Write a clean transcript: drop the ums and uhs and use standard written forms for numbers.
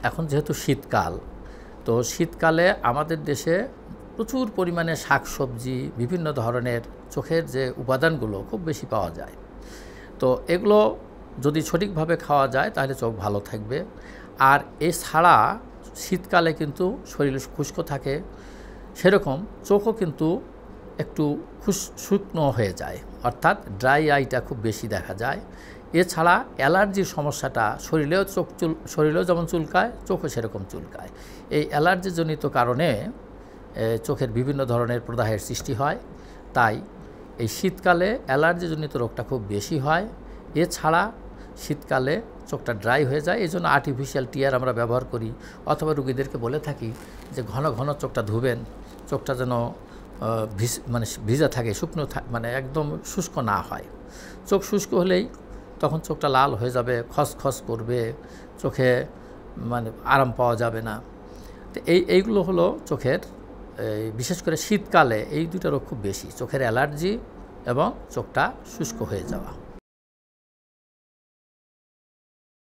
এখন যেহেতু শীতকাল, তো শীতকালে আমাদের দেশে প্রচুর পরিমাণে শাকসবজি, বিভিন্ন ধরনের চোখের যে উপাদানগুলো খুব বেশি পাওয়া যায়। তো এগুলো যদি সঠিকভাবে খাওয়া যায় তাহলে চোখ ভালো থাকবে। আর এছাড়া শীতকালে কিন্তু শরীর শুষ্ক থাকে, সেরকম চোখও কিন্তু একটু শুকনো হয়ে যায়, অর্থাৎ ড্রাই আইটা খুব বেশি দেখা যায়। এছাড়া অ্যালার্জির সমস্যাটা শরীরেও যেমন চুলকায়, চোখও সেরকম চুলকায়। এই অ্যালার্জিজনিত কারণে চোখের বিভিন্ন ধরনের প্রদাহের সৃষ্টি হয়। তাই এই শীতকালে অ্যালার্জিজনিত রোগটা খুব বেশি হয়। এছাড়া শীতকালে চোখটা ড্রাই হয়ে যায়, এই জন্য আর্টিফিশিয়াল টিয়ার আমরা ব্যবহার করি, অথবা রুগীদেরকে বলে থাকি যে ঘন ঘন চোখটা ধুবেন, চোখটা যেন ভিজা থাকে, শুকনো মানে একদম শুষ্ক না হয়। চোখ শুষ্ক হলেই তখন চোখটা লাল হয়ে যাবে, খসখস করবে, চোখে মানে আরাম পাওয়া যাবে না। তো এইগুলো হলো চোখের, বিশেষ করে শীতকালে এই দুটো রোগ খুব বেশি, চোখের অ্যালার্জি এবং চোখটা শুষ্ক হয়ে যাওয়া।